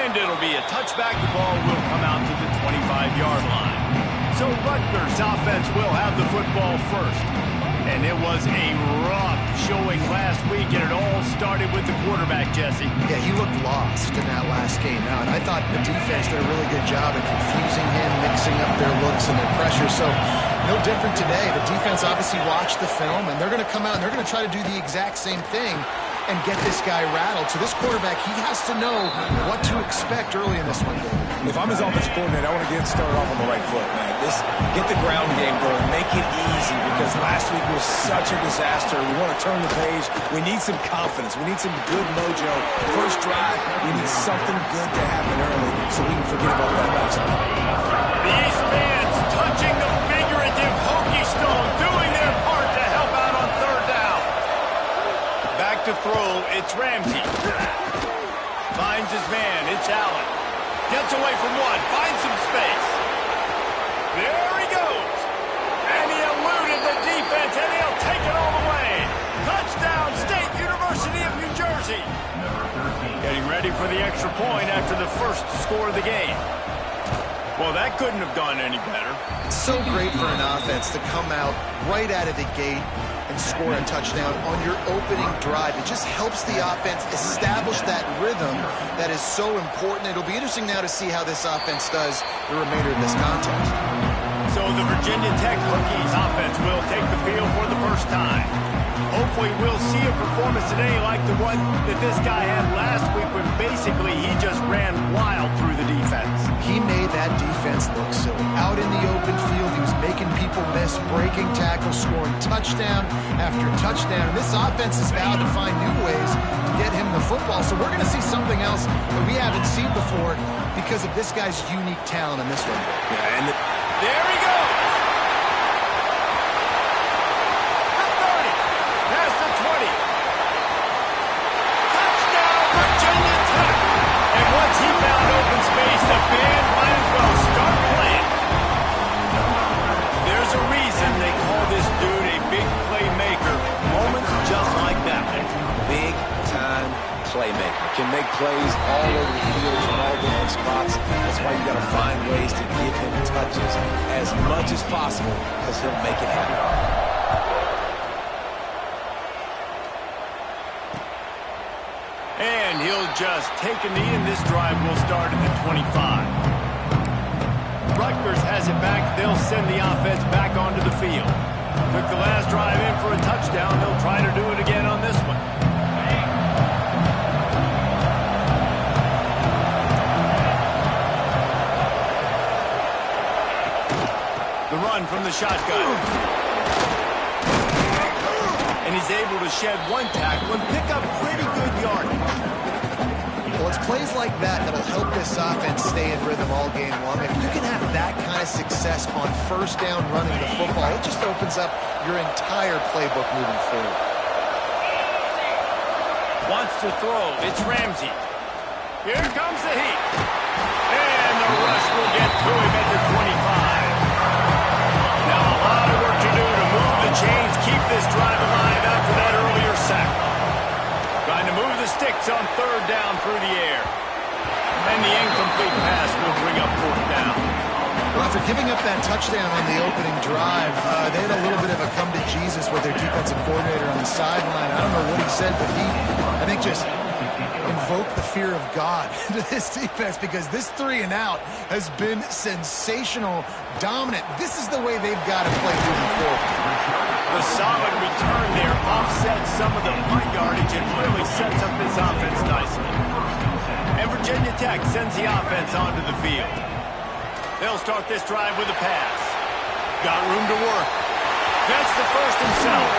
And it'll be a touchback. The ball will come out to the 25-yard line. So Rutgers offense will have the football first. And it was a rough showing last week, and it all started with the quarterback, Jesse. Yeah, he looked lost in that last game out. I thought the defense did a really good job of confusing him, mixing up their looks and their pressure. So no different today. The defense obviously watched the film, and they're going to come out and they're going to try to do the exact same thing and get this guy rattled. So this quarterback, he has to know what to expect early in this one. If I'm his offensive coordinator, I want to get started off on the right foot, man. Get the ground game going, make it easy, because last week was such a disaster. We want to turn the page. We need some confidence. We need some good mojo. First drive, we need something good to happen early so we can forget about that last week. The East fans touching the figurative hokey stone, doing their part to help out on third down. Back to throw, it's Ramsey. Finds his man, it's Allen. Gets away from one, finds some space. There he goes. And he eluded the defense, and he'll take it all the way. Touchdown, State University of New Jersey. Getting ready for the extra point after the first score of the game. Well, that couldn't have gone any better. It's so great for an offense to come out right out of the gate and score a touchdown on your opening drive. It just helps the offense establish that rhythm that is so important. It'll be interesting now to see how this offense does the remainder of this contest. So the Virginia Tech Hokies offense will take the field for the first time. Hopefully we'll see a performance today like the one that this guy had last week when basically he just ran wild through the defense. He made that defense look silly. Out in the open field, he was making people miss, breaking tackles, scoring touchdown after touchdown. And this offense is vowed to find new ways to get him the football. So we're going to see something else that we haven't seen before because of this guy's unique talent in this one. Yeah, and there he goes. He found open space. The band might as well start playing. There's a reason they call this dude a big playmaker. Moments just like that. Big-time playmaker. Can make plays all over the field from all different spots. That's why you got to find ways to give him touches as much as possible because he'll make it happen. And he'll just take a knee, and this drive will start at the 25. Rutgers has it back. They'll send the offense back onto the field. Took the last drive in for a touchdown. They'll try to do it again on this one. The run from the shotgun. And he's able to shed one tackle and pick up pretty good yardage. Well, it's plays like that that'll help this offense stay in rhythm all game long. If you can have that kind of success on first down running the football, it just opens up your entire playbook moving forward. Wants to throw. It's Ramsey. Here comes the heat. And the rush will get to him at the 25. Now a lot of work to do to move the chains, keep this drive alive after that earlier sack. Trying to move the sticks on third down through the air. And the incomplete pass will bring up fourth down. Well, after giving up that touchdown on the opening drive, they had a little bit of a come to Jesus with their defensive coordinator on the sideline. I don't know what he said, but he, I think, just invoked the fear of God into this defense because this 3 and out has been sensational, dominant. This is the way they've got to play moving forward. The solid return there offsets some of the punt yardage and really sets up this offense nicely. And Virginia Tech sends the offense onto the field. They'll start this drive with a pass. Got room to work. That's the first himself.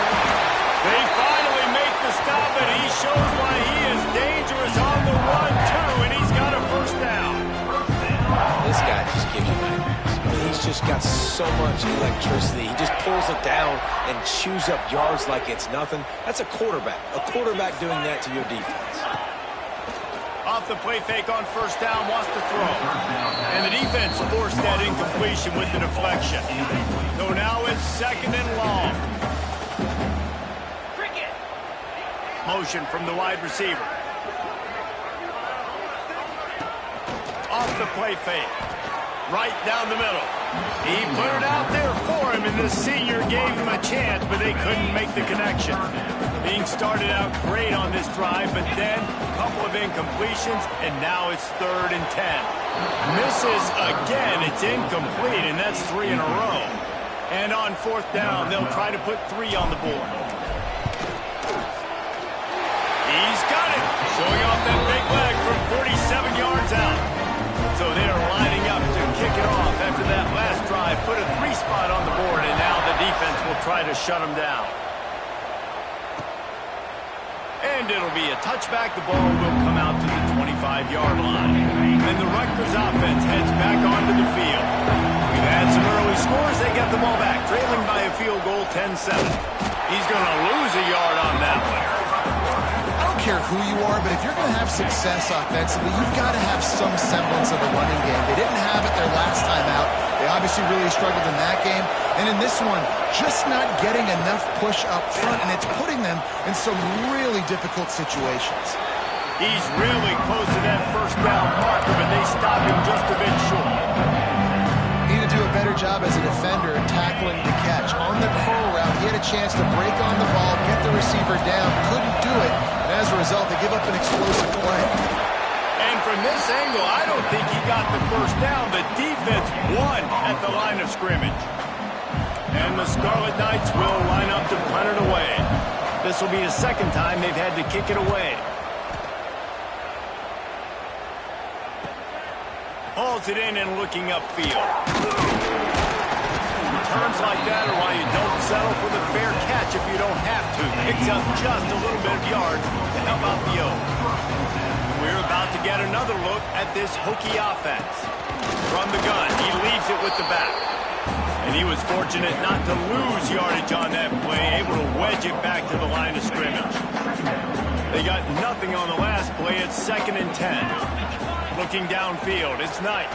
They finally make the stop, and he shows why he is dangerous on the run, too, and he's got a first down. This guy just gives you nightmares. I mean, he's just got so much electricity. He just pulls it down and chews up yards like it's nothing. That's a quarterback. A quarterback doing that to your defense. Off the play fake on first down, wants to throw. And the defense forced that incompletion with the deflection. So now it's second and long. Motion from the wide receiver. off the play fake. Right down the middle. He put it out there for him, and the senior gave him a chance, but they couldn't make the connection. Being started out great on this drive, but then a couple of incompletions, and now it's 3rd and 10. Misses again. It's incomplete, and that's 3 in a row. And on 4th down, they'll try to put 3 on the board. He's got it. Showing off that big leg from 47 yards out. So they are lining up to kick it off after that last drive. Put a 3 spot on the board, and now the defense will try to shut them down. And it'll be a touchback. The ball will come out to the 25-yard line. And the Rutgers offense heads back onto the field. We've had some early scores. They get the ball back, trailing by a field goal 10-7. He's going to lose a yard on that one. I don't care who you are, but if you're going to have success offensively, you've got to have some semblance of a running game. They didn't have it their last time out. They obviously really struggled in that game. And in this one, just not getting enough push up front, and it's putting them in some really difficult situations. He's really close to that 1st down marker, but they stop him just a bit short. Need to do a better job as a defender tackling the catch. On the curl route, he had a chance to break on the ball, get the receiver down, couldn't do it, and as a result, they give up an explosive play. And from this angle, I don't think he got the 1st down. The defense won at the line of scrimmage. And the Scarlet Knights will line up to punt it away. This will be the 2nd time they've had to kick it away. Hauls it in and looking upfield. Turns like that are why you don't settle for the fair catch if you don't have to. Picks up just a little bit of yards to help out the O. We're about to get another look at this Hokie offense. From the gun, he leaves it with the back. And he was fortunate not to lose yardage on that play, able to wedge it back to the line of scrimmage. They got nothing on the last play. It's 2nd and 10. Looking downfield, it's Knight.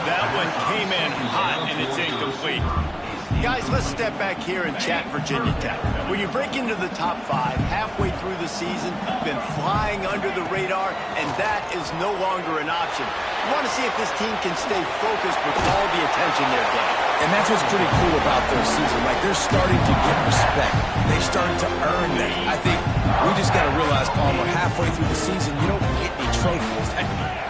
That one came in hot, and it's incomplete. Guys, let's step back here and chat Virginia Tech. When you break into the top 5 halfway through the season, been flying under the radar, and that is no longer an option. You want to see if this team can stay focused with all the attention they're getting. And that's what's pretty cool about their season. Like, they're starting to get respect. They started to earn that. I think we just got to realize, Palmer, halfway through the season, you don't get any trophies.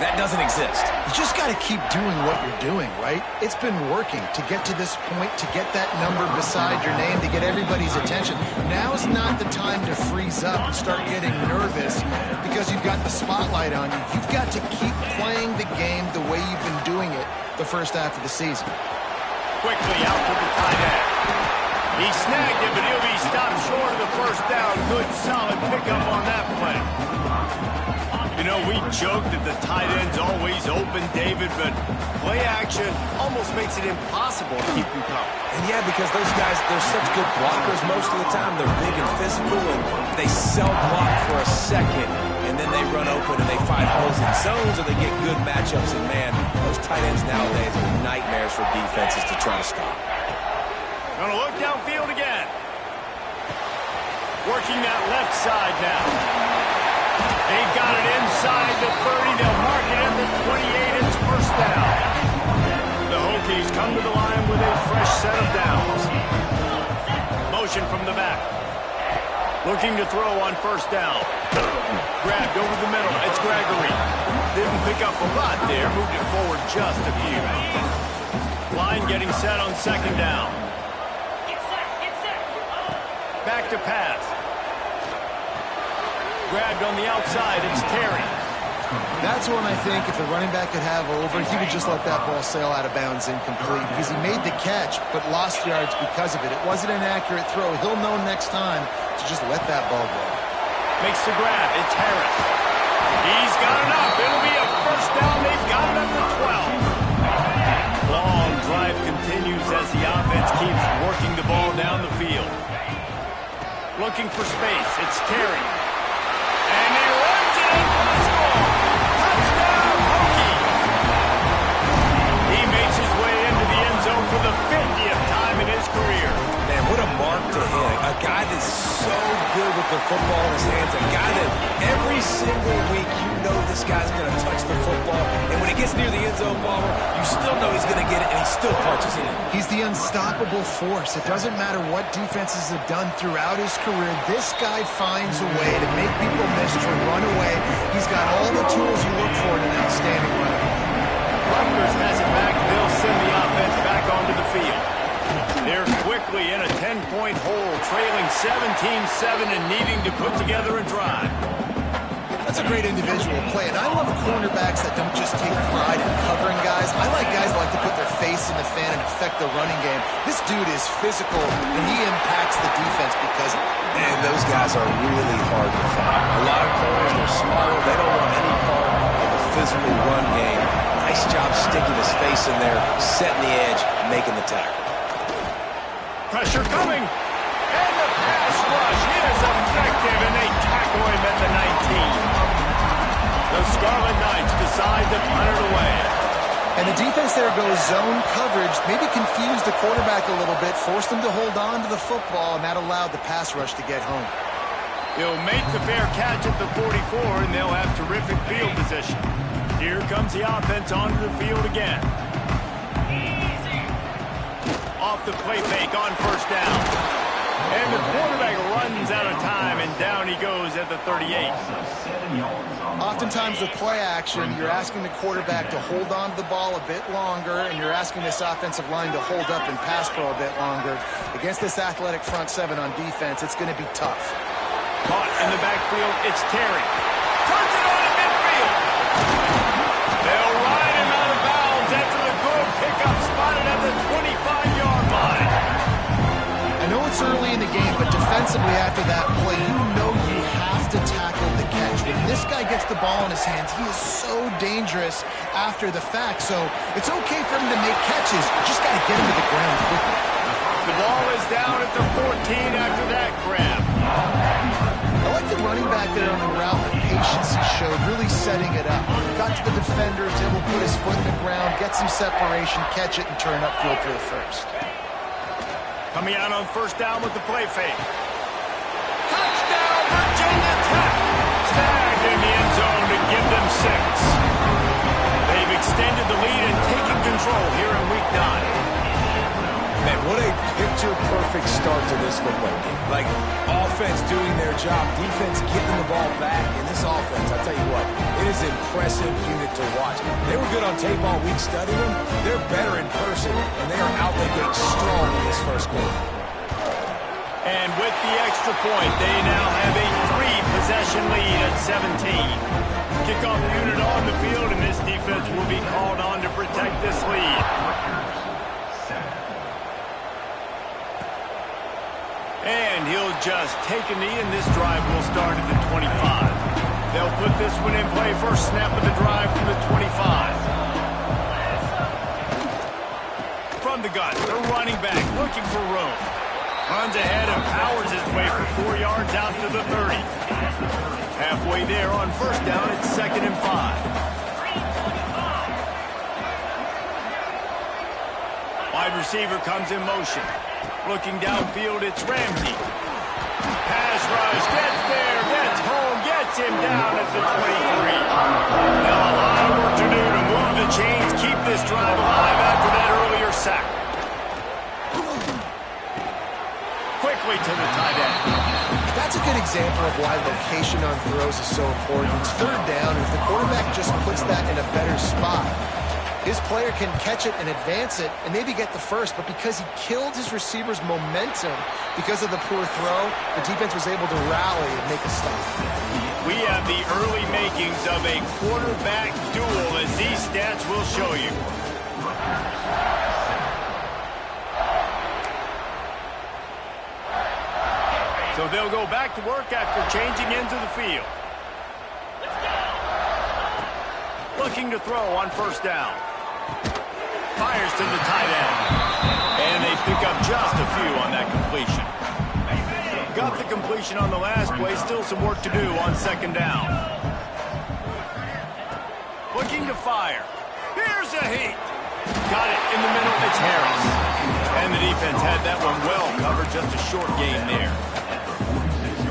That doesn't exist. You just got to keep doing what you're doing, right? It's been working to get to this point, to get that number beside your name, to get everybody's attention. Now's not the time to freeze up and start getting nervous because you've got the spotlight on you. You've got to keep playing the game the way you've been doing it the first half of the season. Quickly out to the tight end. He snagged it, but he'll be stopped short of the 1st down. Good, solid pickup on that play. You know, we joke that the tight end's always open, David, but play action almost makes it impossible to keep them coming. And yeah, because those guys, they're such good blockers most of the time. They're big and physical, and they self-block for a second, and then they run open and they find holes in zones, or they get good matchups. And, man, those tight ends nowadays are nightmares for defenses to try to stop. Gonna look downfield again. Working that left side now. They've got it inside the 30. They'll mark it at the 28. It's 1st down. The Hokies come to the line with a fresh set of downs. Motion from the back. Looking to throw on 1st down. Grabbed over the middle. It's Gregory. Didn't pick up a lot there. Moved it forward just a few. Line getting set on 2nd down. Back to pass. Grabbed on the outside. It's Terry. That's one I think if the running back could have over, he would just let that ball sail out of bounds incomplete because he made the catch but lost yards because of it. It wasn't an accurate throw. He'll know next time to just let that ball go. Makes the grab. It's Harris. He's got enough. It'll be a 1st down. They've got it up to 12. Long drive continues as the offense keeps working the ball down the field. Looking for space. It's Terry. And he runs it in for the score. Touchdown, Hokie. He makes his way into the end zone for the 50th time in his career. Man, what a mark to hit. A guy that's so good with the football in his hands. A guy that every single week you know this guy's going to touch the football gets near the end zone, Palmer, you still know he's going to get it, and he still punches it in. He's the unstoppable force. It doesn't matter what defenses have done throughout his career. This guy finds a way to make people miss, to run away. He's got all the tools you look for in an outstanding runner. Rutgers has it back. They'll send the offense back onto the field. They're quickly in a 10-point hole, trailing 17-7 and needing to put together a drive. That's a great individual play, and I love cornerbacks that don't just take pride in covering guys. I like guys that like to put their face in the fan and affect the running game. This dude is physical, and he impacts the defense because of it. And those guys are really hard to find. A lot of corners, they're smaller. They don't want any part of a physical run game. Nice job sticking his face in there, setting the edge, making the tackle. Pressure coming. And the pass rush is effective, and they tackle him at the 19. The Scarlet Knights decide to punt it away. And the defense there goes zone coverage, maybe confused the quarterback a little bit, forced him to hold on to the football, and that allowed the pass rush to get home. He'll make the fair catch at the 44, and they'll have terrific field position. Here comes the offense onto the field again. Off the play fake on first down. And the quarterback runs out of time, and down he goes at the 38. Oftentimes with play action, you're asking the quarterback to hold on to the ball a bit longer, and you're asking this offensive line to hold up and pass pro a bit longer. Against this athletic front seven on defense, it's going to be tough. Caught in the backfield, it's Terry. Turns it on in midfield. They'll ride him out of bounds after the good pickup spotted at the 25-yard line. I know it's early in the game, but defensively after that play, you know you have to tackle the catch. When this guy gets the ball in his hands, he is so dangerous after the fact. So it's okay for him to make catches. You just got to get him to the ground quickly. The ball is down at the 14 after that grab. I like the running back there on the route, the patience he showed, really setting it up. Got to the defender, was able to put his foot in the ground, get some separation, catch it, and turn upfield for the first. Coming out on first down with the play fake. Touchdown, Virginia Tech! Snagged in the end zone to give them 6. They've extended the lead and taken control here in Week 9. Man, what a picture-perfect start to this football game. Like, offense doing their job, defense getting the ball back. And this offense, I'll tell you what, it is an impressive unit to watch. They were good on tape all week studying them. They're better in person, and they are out the gate strong in this first quarter. And with the extra point, they now have a 3-possession lead at 17. Kickoff unit on the field, and this defense will be called on to protect this lead. And he'll just take a knee, and this drive will start at the 25. They'll put this one in play. First snap of the drive from the 25. From the gun, the running back looking for room. Runs ahead and powers his way for 4 yards out to the 30. Halfway there on first down, it's 2nd and 5. Wide receiver comes in motion. Looking downfield, it's Ramsey. Pass rush, gets there, gets home, gets him down at the 23. Now a lot of work to do to move the chains, keep this drive alive after that earlier sack. Quickly to the tight end. That's a good example of why location on throws is so important. It's third down. If the quarterback just puts that in a better spot, his player can catch it and advance it and maybe get the first, but because he killed his receiver's momentum because of the poor throw, the defense was able to rally and make a stop. We have the early makings of a quarterback duel, as these stats will show you. So they'll go back to work after changing into the field. Looking to throw on first down. Fires to the tight end. And they pick up just a few on that completion. Got the completion on the last play. Still some work to do on second down. Looking to fire. Here's a heat. Got it in the middle. It's Harris. And the defense had that one well covered. Just a short gain there.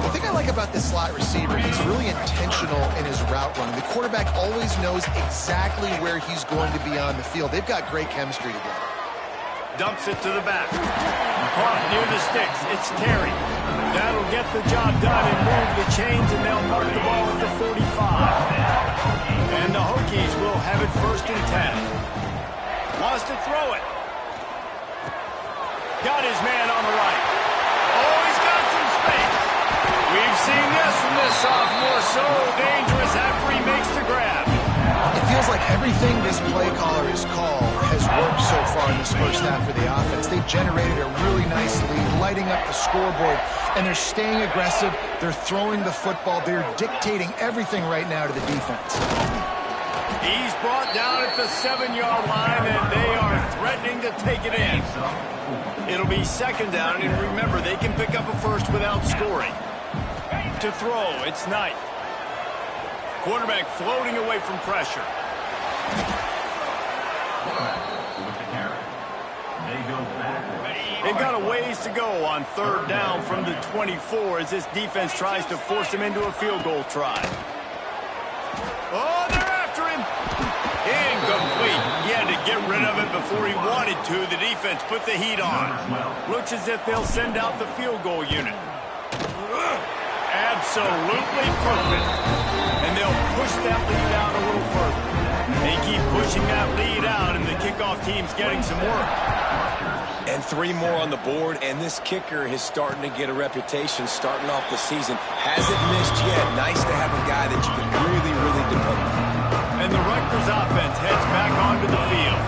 The thing I like about this slot receiver, he's really intentional in his route running. The quarterback always knows exactly where he's going to be on the field. They've got great chemistry together. Dumps it to the back. Caught near the sticks. It's Terry. That'll get the job done and move the chains, and they'll mark the ball at the 45. And the Hokies will have it 1st and 10. Wants to throw it. Got his man on the right. Oh, he's got some space. We've seen this from this sophomore. So dangerous after he makes the grab. It feels like everything this play caller has called has worked so far in this first half for the offense. They've generated a really nice lead, lighting up the scoreboard, and they're staying aggressive. They're throwing the football. They're dictating everything right now to the defense. He's brought down at the 7-yard line, and they are threatening to take it in. It'll be 2nd down, and remember, they can pick up a first without scoring. To throw, it's Knight. Quarterback floating away from pressure. They've got a ways to go on 3rd down from the 24 as this defense tries to force him into a field goal try. Oh, they're after him. Incomplete. He had to get rid of it before he wanted to. The defense put the heat on. Looks as if they'll send out the field goal unit. Absolutely perfect. And they'll push that lead out a little further. They keep pushing that lead out, and the kickoff team's getting some work. And 3 more on the board, and this kicker is starting to get a reputation starting off the season. Hasn't missed yet. Nice to have a guy that you can really, really depend on. And the Rutgers offense heads back onto the field.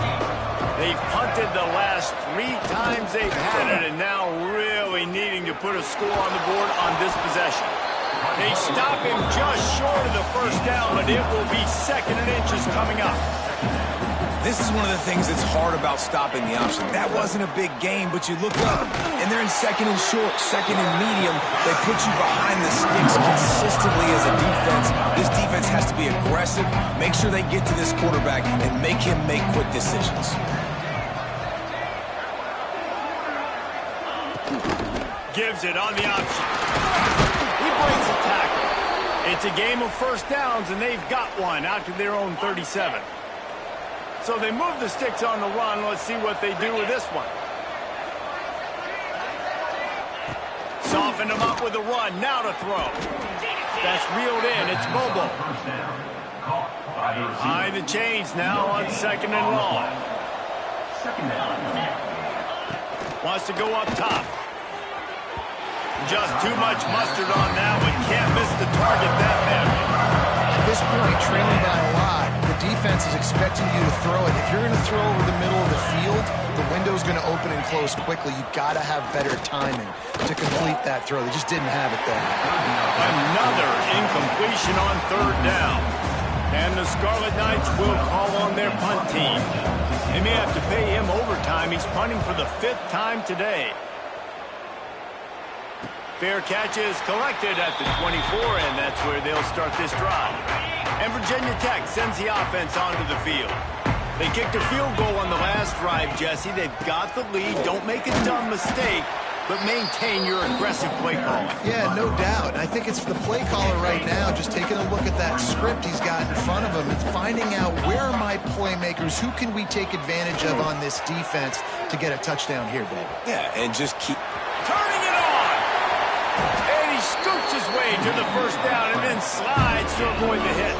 They've punted the last 3 times they've had it, and now really needing to put a score on the board on this possession. They stop him just short of the 1st down, but it will be 2nd and inches coming up. This is one of the things that's hard about stopping the option. That wasn't a big game, but you look up, and they're in 2nd and short, 2nd and medium. They put you behind the sticks consistently as a defense. This defense has to be aggressive, make sure they get to this quarterback, and make him make quick decisions. Gives it on the option. He brings a tackle. It's a game of 1st downs, and they've got one out to their own 37. So they move the sticks on the run. Let's see what they do with this one. Soften them up with a run. Now to throw. That's reeled in. It's Bobo. High the chains now on 2nd and long. Wants to go up top. Just too much mustard on that one. Can't miss the target that badly. At this point, trailing by a lot, the defense is expecting you to throw it. If you're going to throw over the middle of the field, the window's going to open and close quickly. You've got to have better timing to complete that throw. They just didn't have it there. Another incompletion on 3rd down. And the Scarlet Knights will call on their punt team. They may have to pay him overtime. He's punting for the 5th time today. Fair catch is collected at the 24, and that's where they'll start this drive. And Virginia Tech sends the offense onto the field. They kicked a field goal on the last drive, Jesse. They've got the lead. Don't make a dumb mistake, but maintain your aggressive play calling. Yeah, no doubt. I think it's the play caller right now just taking a look at that script he's got in front of him and finding out where are my playmakers, who can we take advantage of on this defense to get a touchdown here, baby. Yeah, and just keep Turning it on! And he scoops his way to the 1st down and then slides to avoid the hit.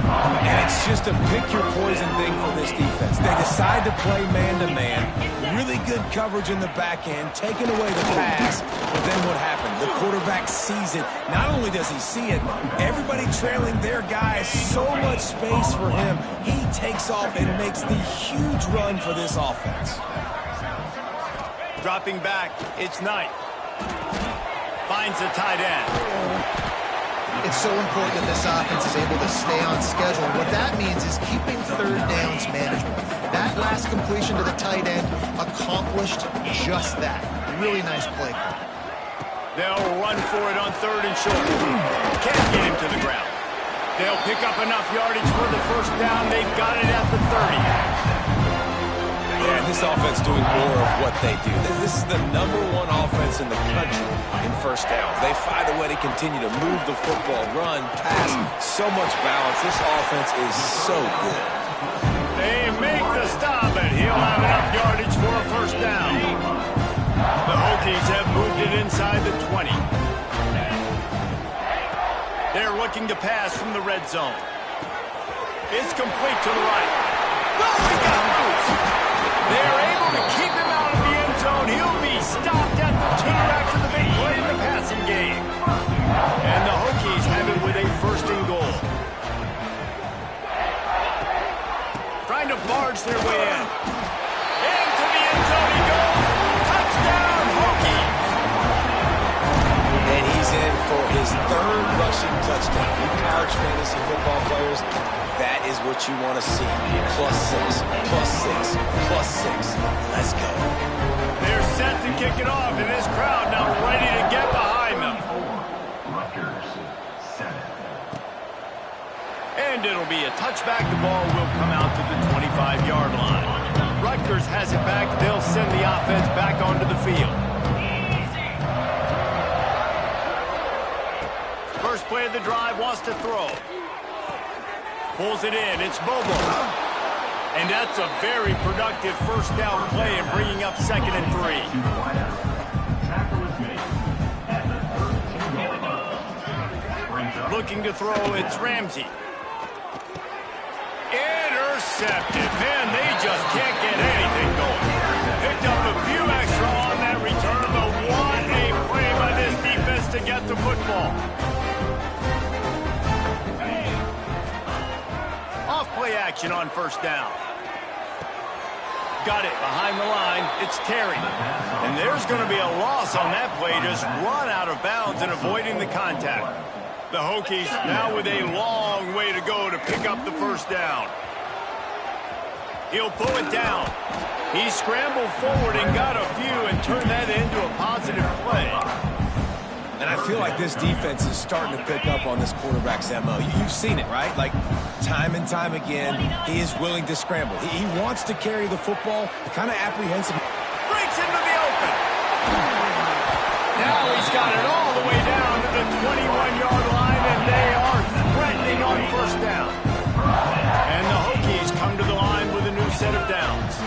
And it's just a pick-your-poison thing for this defense. They decide to play man-to-man, really good coverage in the back end, taking away the pass, but then what happened? The quarterback sees it. Not only does he see it, everybody trailing their guy, so much space for him. He takes off and makes the huge run for this offense. Dropping back, it's Knight. Finds the tight end. It's so important that this offense is able to stay on schedule. What that means is keeping 3rd downs manageable. That last completion to the tight end accomplished just that. Really nice play. They'll run for it on 3rd and short. Can't get him to the ground. They'll pick up enough yardage for the 1st down. They've got it at the 30. And this offense doing more of what they do. This is the #1 offense in the country in first downs. They find a way to continue to move the football, run, pass, so much balance. This offense is so good. They make the stop, and he'll have enough yardage for a first down. The Hokies have moved it inside the 20. They're looking to pass from the red zone. It's complete to the right. Oh, he got loose. They're able to keep him out of the end zone. He'll be stopped at the 2 after the big play in the passing game. And the Hokies have it with a first and goal. Trying to barge their way in. Into the end zone he goes. Touchdown, Hokies. And he's in for his 3rd rushing touchdown. You college fantasy football players, that is what you want to see. +6, +6, +6. Let's go. They're set to kick it off, and this crowd now ready to get behind them. Rutgers 7. And it'll be a touchback. The ball will come out to the 25-yard line. Rutgers has it back. They'll send the offense back onto the field. First play of the drive, wants to throw. Pulls it in. It's Bobo. And that's a very productive first down play and bringing up 2nd and 3. Looking to throw, it's Ramsey. Intercepted. Man, they just can't get anything going. Picked up a few extra on that return, but what a play by this defense to get the football. Off-play action on first down. Got it behind the line. It's Terry. And there's going to be a loss on that play. Just run out of bounds and avoiding the contact. The Hokies now with a long way to go to pick up the first down. He'll pull it down. He scrambled forward and got a few and turned that into a positive play. And I feel like this defense is starting to pick up on this quarterback's MO. You've seen it, right? Like, time and time again, he is willing to scramble. He wants to carry the football, kind of apprehensive. Breaks into the open. Now he's got it all the way down to the 21-yard line, and they are threatening on first down. And the Hokies come to the line with a new set of downs.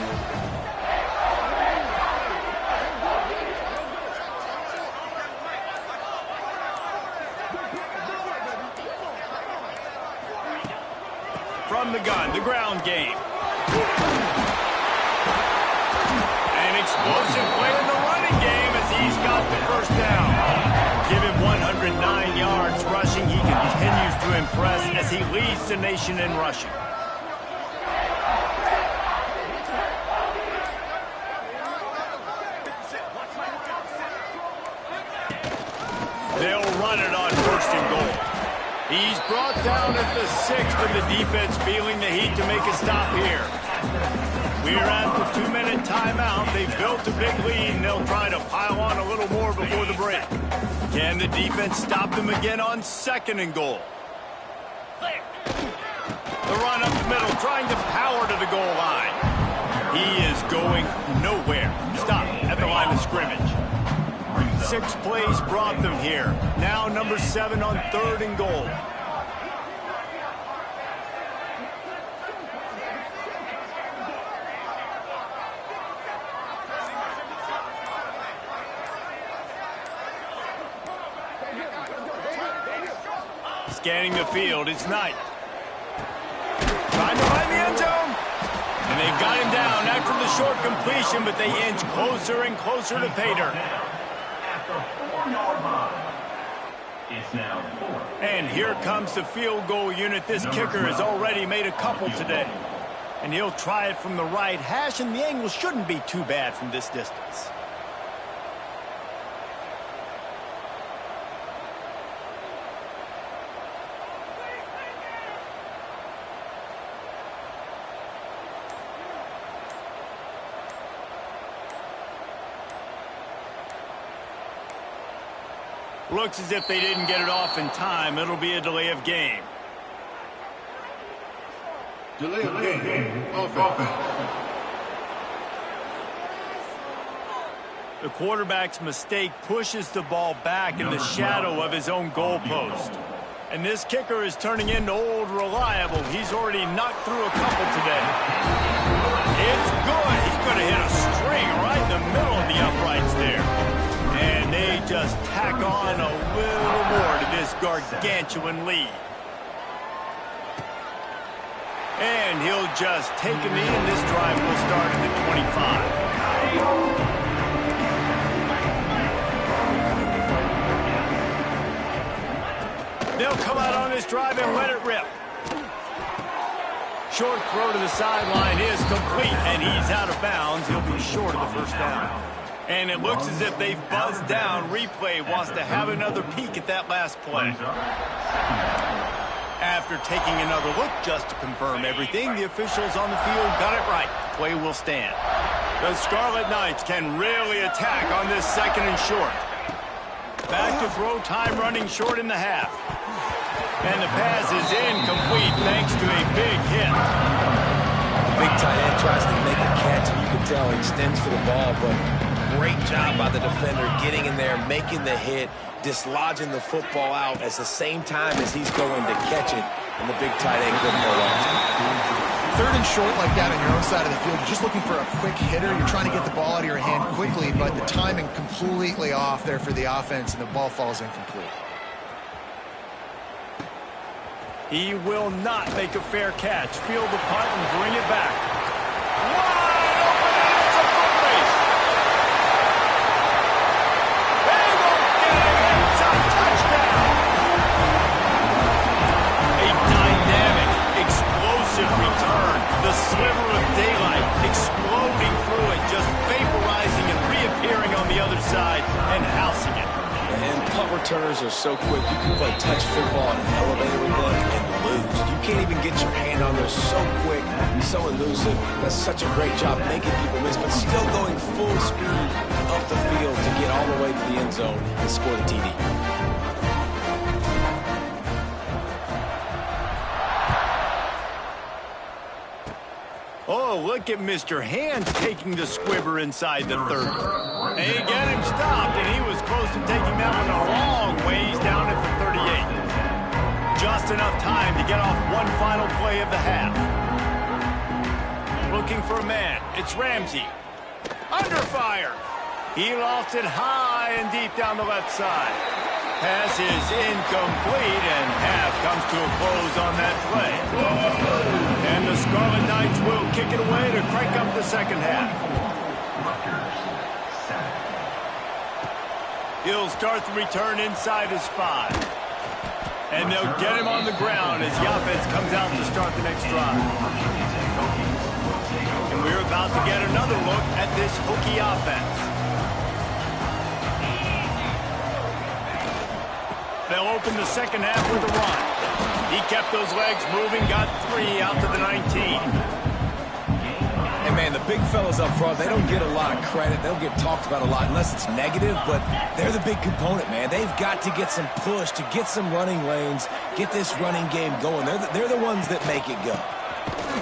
From the gun, the ground game. An explosive play in the running game as he's got the first down. Give him 109 yards rushing. He continues to impress as he leads the nation in rushing. They'll run it on first and goal. He's brought down at the 6 with the defense feeling the heat to make a stop here. We're at the 2-minute timeout. They've built a big lead, and they'll try to pile on a little more before the break. Can the defense stop them again on 2nd and goal? The run up the middle, trying to power to the goal line. He is going nowhere. Stop at the line of scrimmage. 6 plays brought them here. Now number 7 on 3rd and goal. Scanning the field, it's Knight. Trying to find the end zone. And they've got him down after the short completion, but they inch closer and closer to pay dirt. And here comes the field goal unit. This kicker has already made a couple today. And he'll try it from the right hash, and the angle shouldn't be too bad from this distance. Looks as if they didn't get it off in time. It'll be a delay of game. Delay of game. Offense. The quarterback's mistake pushes the ball back in the shadow of his own goalpost. And this kicker is turning into old reliable. He's already knocked through a couple today. It's good. He's going to hit a string right in the middle of the uprights there. And they just tack on a little more to this gargantuan lead. And he'll just take a knee, and this drive will start at the 25. They'll come out on this drive and let it rip. Short throw to the sideline is complete, and he's out of bounds. He'll be short of the first down. And it looks as if they've buzzed down. Replay wants to have another peek at that last play. After taking another look just to confirm everything, the officials on the field got it right. The play will stand. The Scarlet Knights can really attack on this second and short. Back to throw, time running short in the half. And the pass is incomplete thanks to a big hit. Big tight end tries to make a catch, and you can tell he extends for the ball, but great job by the defender getting in there, making the hit, dislodging the football out at the same time as he's going to catch it, and the big tight end couldn't hold on to it. Third and short like that on your own side of the field, you're just looking for a quick hitter. You're trying to get the ball out of your hand quickly, but the timing completely off there for the offense, and the ball falls incomplete. He will not make a fair catch. Field the punt and bring it back. Wide open, and it's a foot race. They won't get it. It's a touchdown. A dynamic, explosive return. The sliver of daylight exploding through it, just vaporizing and reappearing on the other side and housing it. And punt returners are so quick. You can play touch football in an elevator with them and lose. You can't even get your hand on there. So quick, so elusive. That's such a great job making people miss, but still going full speed up the field to get all the way to the end zone and score the TD. Oh, look at Mr. Hands taking the squibber inside the 30. They get him stopped, and he was close to taking that one a long ways down at the 38. Just enough time to get off one final play of the half. Looking for a man. It's Ramsey. Under fire. He lost it high and deep down the left side. Pass is incomplete, and half comes to a close on that play. And the Scarlet Knights will kick it away to crank up the second half. Rutgers 7. He'll start the return inside his 5. And they'll get him on the ground as the offense comes out to start the next drive. And we're about to get another look at this Hokie offense. They'll open the second half with a run. He kept those legs moving, got 3 out to the 19. And, man, the big fellas up front, they don't get a lot of credit. They don't get talked about a lot unless it's negative, but they're the big component, man. They've got to get some push, to get some running lanes, get this running game going. They're the ones that make it go.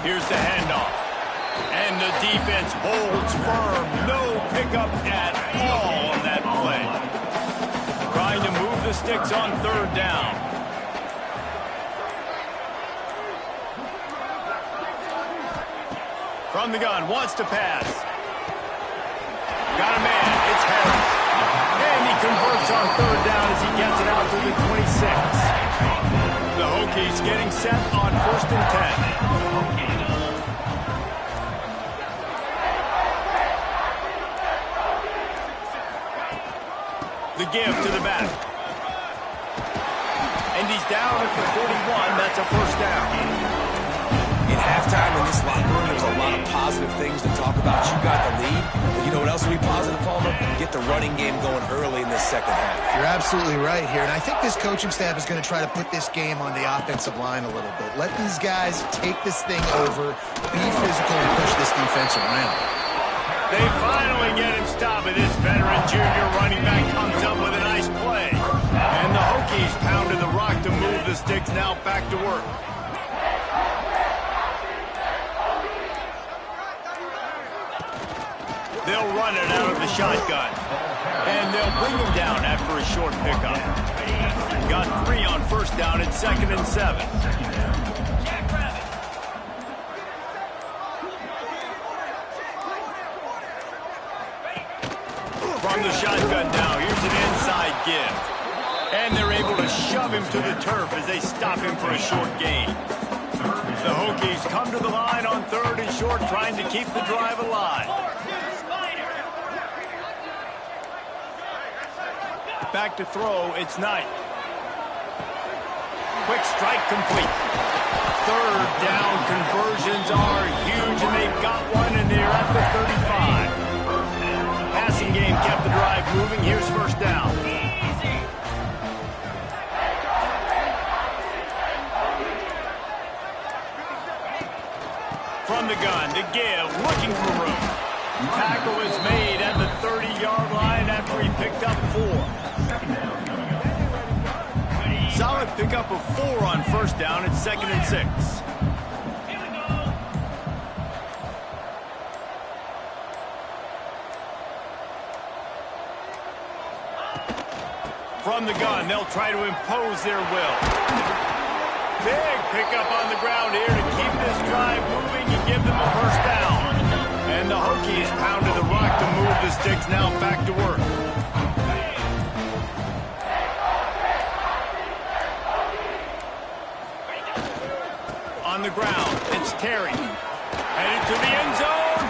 Here's the handoff. And the defense holds firm. No pickup at all on that play. Trying to move the sticks on third down. From the gun, wants to pass. Got a man, it's Harris. And he converts on third down as he gets it out to the 26. The Hokies getting set on 1st and 10. The give to the back. And he's down at the 41. That's a first down. In halftime in this locker room, there's a lot of positive things to talk about. You got the lead, but you know what else will be positive, Palmer? Get the running game going early in this second half. You're absolutely right here, and I think this coaching staff is going to try to put this game on the offensive line a little bit. Let these guys take this thing over, be physical, and push this defense around. They finally get him stopped, and this veteran junior running back comes up with a nice play. And the Hokies pounded the rock to move the sticks, now back to work. They'll They'll run it out of the shotgun. And they'll bring him down after a short pickup. Got 3 on first down at 2nd and 7. From the shotgun now, here's an inside give. And they're able to shove him to the turf as they stop him for a short gain. The Hokies come to the line on 3rd and short, trying to keep the drive alive. Back to throw, it's Knight. Quick strike complete. 3rd down conversions are huge, and they've got one, and they're at the 35. Passing game kept the drive moving. Here's first down. From the gun to give, looking for room. Tackle is made at the 30-yard line after he picked up 4. Solid pickup of 4 on first down at 2nd and 6. From the gun, they'll try to impose their will. Big pickup on the ground here to keep this drive moving and give them a first down. And the Hokies pounded the rock to move the sticks, now back to work. On the ground, it's Terry. Headed to the end zone.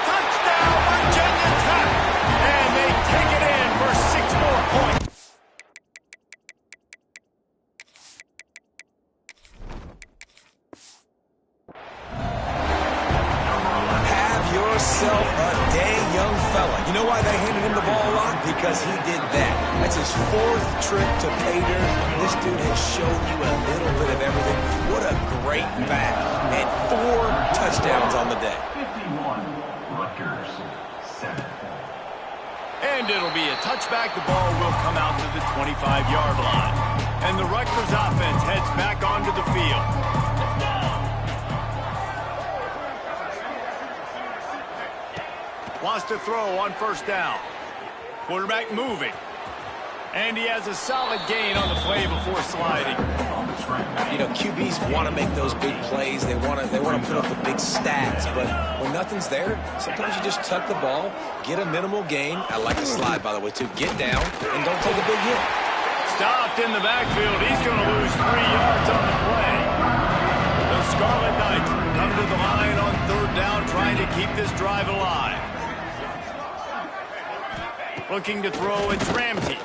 Touchdown, Virginia Tech! And they take it in for 6 more points. Yourself a day young fella. You know why they handed him the ball a lot? Because he did that. That's his 4th trip to pay dirt. This dude has shown you a little bit of everything. What a great back. And 4 touchdowns on the day. 51, Rutgers, 7. And it'll be a touchback. The ball will come out to the 25-yard line. And the Rutgers offense heads back onto the field. Wants to throw on first down. Quarterback moving. And he has a solid gain on the play before sliding. You know, QBs want to make those big plays. They want to put up the big stats. But when nothing's there, sometimes you just tuck the ball, get a minimal gain. I like the slide, by the way, too. Get down and don't take a big hit. Stopped in the backfield. He's going to lose 3 yards on the play. The Scarlet Knights come to the line on 3rd down, trying to keep this drive alive. Looking to throw, it's Ramsey.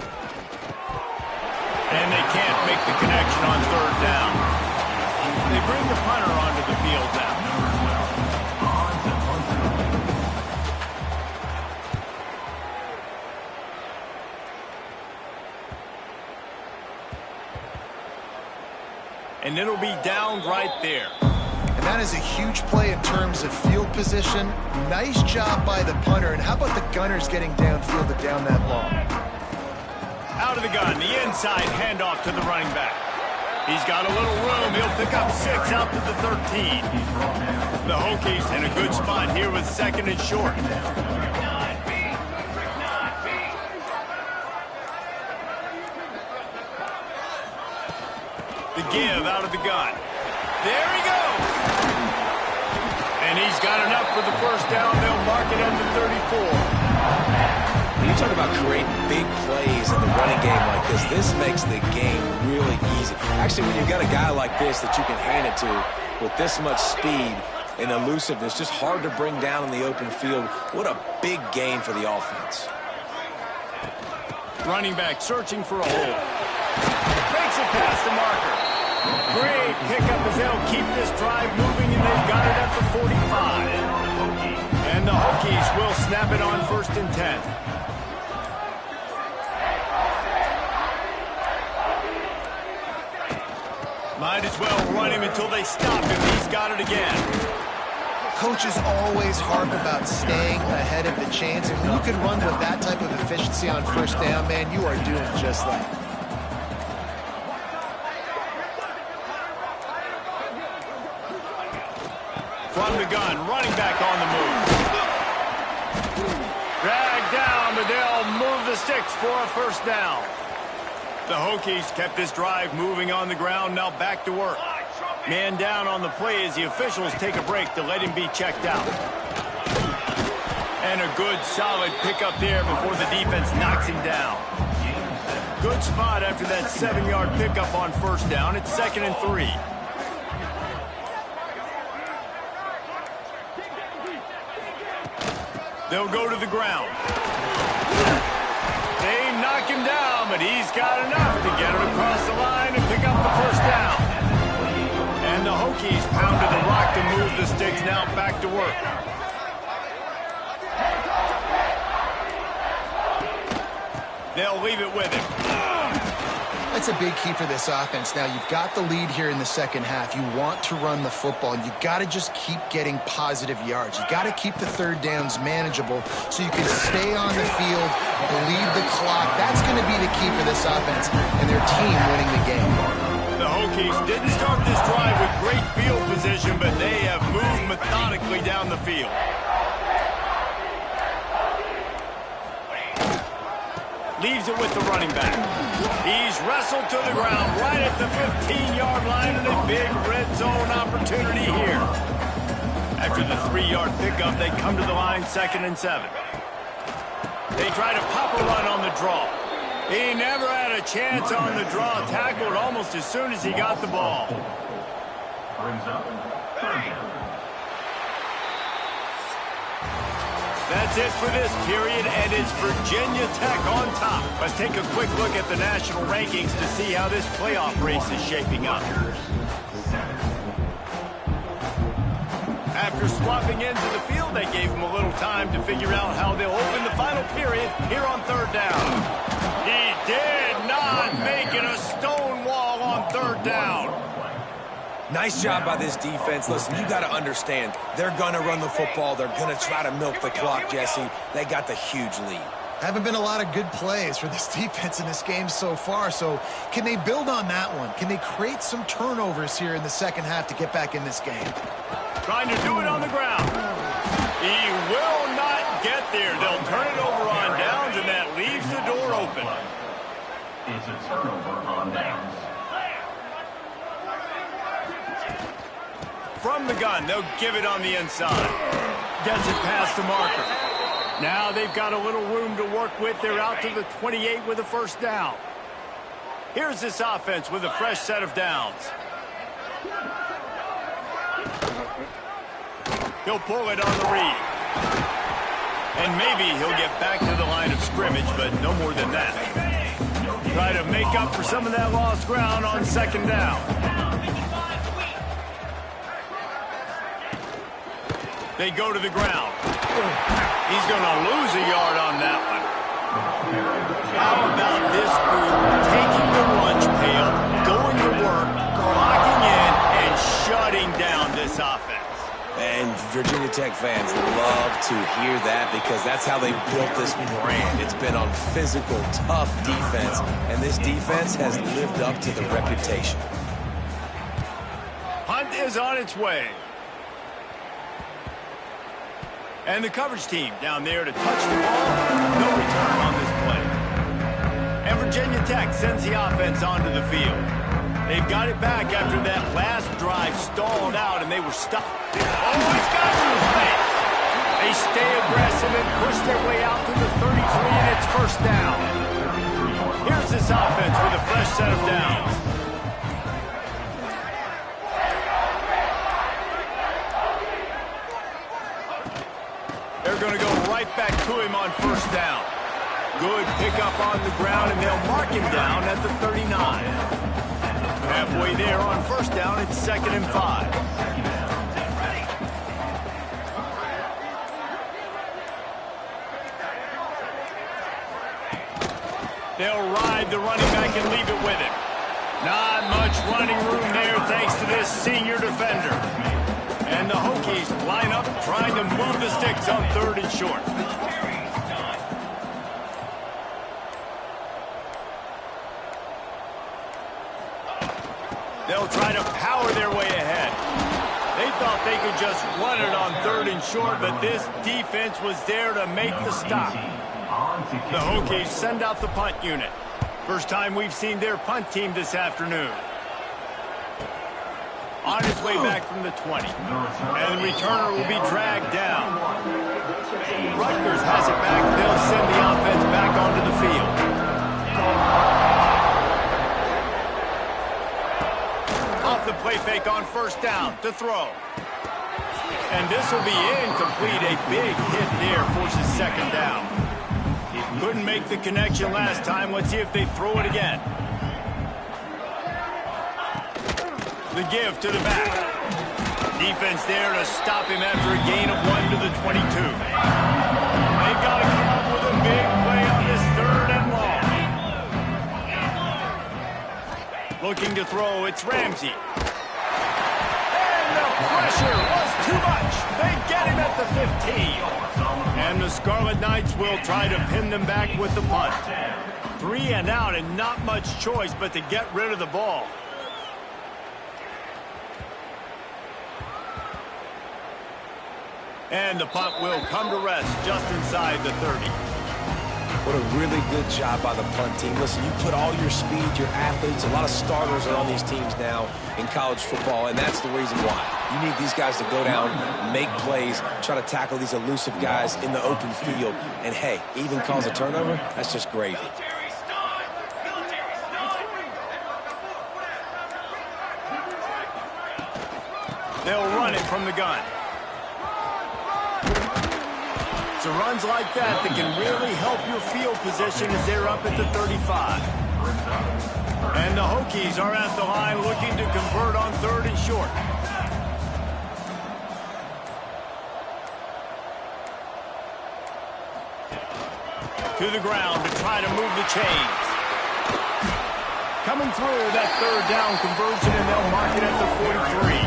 And they can't make the connection on 3rd down. They bring the punter onto the field now. And it'll be down right there. And that is a huge play in terms of field position. Nice job by the punter. And how about the gunners getting downfield to down that long? Out of the gun, the inside handoff to the running back. He's got a little room. He'll pick up 6 out to the 13. The Hokies in a good spot here with 2nd and short. The give out of the gun. There he goes. And he's got enough for the first down. They'll mark it at the 34. When you talk about creating big plays in the running game like this makes the game really easy. Actually, when you've got a guy like this that you can hand it to with this much speed and elusiveness, just hard to bring down in the open field. What a big gain for the offense. Running back searching for a hole. Makes it past the marker. Great pickup as they'll keep this drive moving, and they've got it at the 45. And the Hokies will snap it on 1st and 10. Might as well run him until they stop him. He's got it again. Coaches always harp about staying ahead of the chains, and when you can run with that type of efficiency on first down, man, you are doing just that. From the gun, running back on the move. the sticks for a first down. The Hokies kept this drive moving on the ground, now back to work. Man down on the play as the officials take a break to let him be checked out. And a good, solid pickup there before the defense knocks him down. Good spot after that 7-yard pickup on first down. It's 2nd and 3. They'll go to the ground. They knock him down, but he's got enough to get it across the line and pick up the first down. And the Hokies pounded the rock to move the sticks, now back to work. They'll leave it with him. That's a big key for this offense. Now, you've got the lead here in the second half. You want to run the football, and you've got to just keep getting positive yards. You've got to keep the third downs manageable so you can stay on the field, bleed the clock. That's going to be the key for this offense and their team winning the game. The Hokies didn't start this drive with great field position, but they have moved methodically down the field. Leaves it with the running back. He's wrestled to the ground right at the 15-yard line, and a big red zone opportunity here. After the 3-yard pickup, they come to the line 2nd and 7. They try to pop a run on the draw. He never had a chance on the draw, tackled almost as soon as he got the ball. Brings up 3rd down. That's it for this period, and it's Virginia Tech on top. Let's take a quick look at the national rankings to see how this playoff race is shaping up. After swapping ends of the field, they gave him a little time to figure out how they'll open the final period here on 3rd down. He did not make it a stone wall on 3rd down. Nice job by this defense. Listen, you got to understand, they're going to run the football. They're going to try to milk the clock, Jesse. They got the huge lead. Haven't been a lot of good plays for this defense in this game so far, so can they build on that one? Can they create some turnovers here in the second half to get back in this game? Trying to do it on the ground. He will not get there. They'll turn it over on downs, and that leaves the door open. It's a turnover on downs. From the gun, they'll give it on the inside. Gets it past the marker. Now they've got a little room to work with. They're out to the 28 with a first down. Here's this offense with a fresh set of downs. He'll pull it on the read. And maybe he'll get back to the line of scrimmage, but no more than that. Try to make up for some of that lost ground on 2nd down. They go to the ground. He's going to lose a yard on that one. How about this group taking the lunch pail, going to work, clocking in, and shutting down this offense? And Virginia Tech fans love to hear that because that's how they built this brand. It's been on physical, tough defense, and this defense has lived up to the reputation. Hunt is on its way. And the coverage team down there to touch the ball. No return on this play. And Virginia Tech sends the offense onto the field. They've got it back after that last drive stalled out and they were stopped. Oh, he's got some space. They stay aggressive and push their way out to the 33, and it's first down. Here's this offense with a fresh set of downs. They're going to go right back to him on first down. Good pickup on the ground, and they'll mark him down at the 39. Halfway there on first down, it's 2nd and 5. They'll ride the running back and leave it with him. Not much running room there thanks to this senior defender. And the Hokies line up trying to move the sticks on 3rd and short. They'll try to power their way ahead. They thought they could just run it on 3rd and short, but this defense was there to make the stop. On to The kick Hokies send out the punt unit. First time we've seen their punt team this afternoon. On his way back from the 20. And the returner will be dragged down. Rutgers has it back. They'll send the offense back onto the field. Off the play fake on first down to throw. And this will be incomplete. A big hit there forces second down. Couldn't make the connection last time. Let's see if they throw it again. The give to the back. Defense there to stop him after a gain of 1 to the 22. They've got to come up with a big play on this third and long. Looking to throw, it's Ramsey. And the pressure was too much. They get him at the 15. And the Scarlet Knights will try to pin them back with the punt. 3 and out and not much choice but to get rid of the ball. And the punt will come to rest just inside the 30. What a really good job by the punt team. Listen, you put all your speed, your athletes, a lot of starters are on these teams now in college football, and that's the reason why. You need these guys to go down, make plays, try to tackle these elusive guys in the open field, and hey, even cause a turnover, that's just gravy. They'll run it from the gun. So runs like that can really help your field position as they're up at the 35. And the Hokies are at the line looking to convert on third and short. To the ground to try to move the chains. Coming through that third down conversion, and they'll mark it at the 43.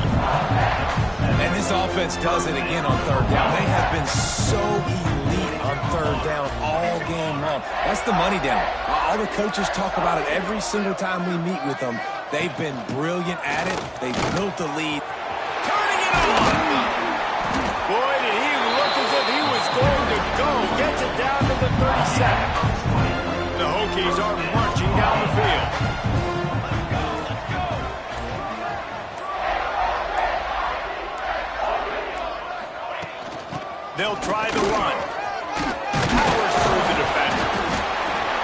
And this offense does it again on third down. They have been so elite on third down all game long. That's the money down. All the coaches talk about it every single time we meet with them. They've been brilliant at it. They've built the lead. Turning it on! Boy, did he look as if he was going to go. Gets it down to the 37. The Hokies are marching down the field. They'll try the run. Powers through the defender.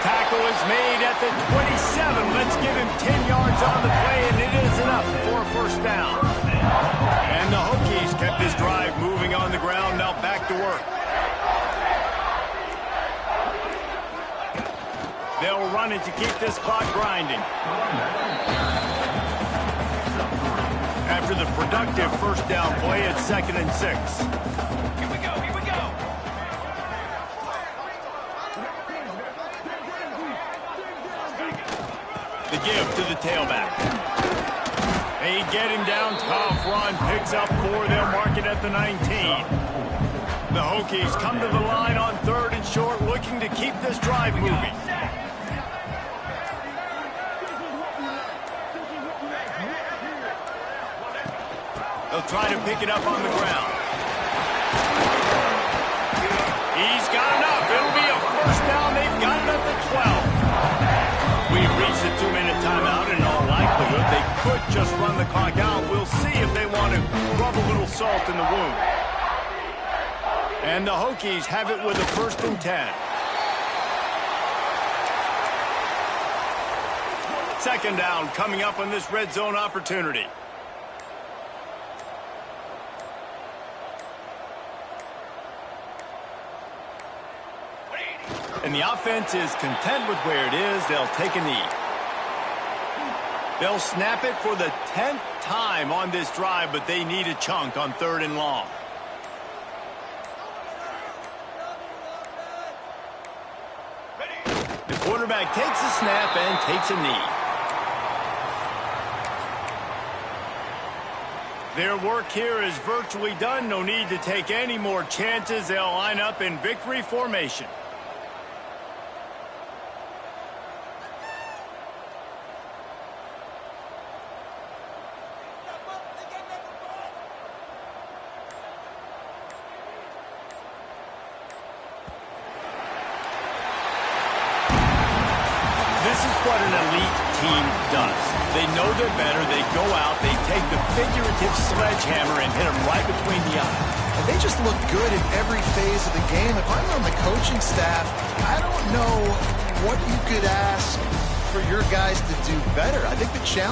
Tackle is made at the 27. Let's give him 10 yards on the play, and it is enough for a first down. And the Hokies kept his drive moving on the ground. Now back to work. They'll run it to keep this clock grinding. After the productive first down play, it's 2nd and 6. The give to the tailback. They get him down. Tough run. Picks up 4. They'll mark it at the 19. The Hokies come to the line on third and short, looking to keep this drive moving. They'll try to pick it up on the ground. He's got enough. It'll be a first down. They've got it at the 12. We've reached the 2-minute timeout. In all likelihood, they could just run the clock out. We'll see if they want to rub a little salt in the wound. And the Hokies have it with a 1st and 10. Second down coming up on this red zone opportunity. And the offense is content with where it is. They'll take a knee. They'll snap it for the 10th time on this drive, but they need a chunk on third and long. The quarterback takes a snap and takes a knee. Their work here is virtually done. No need to take any more chances. They'll line up in victory formation. what an elite team does. They know they're better. They go out. They take the figurative sledgehammer and hit them right between the eyes. And they just look good in every phase of the game. If I'm on the coaching staff, I don't know what you could ask for your guys to do better. I think the challenge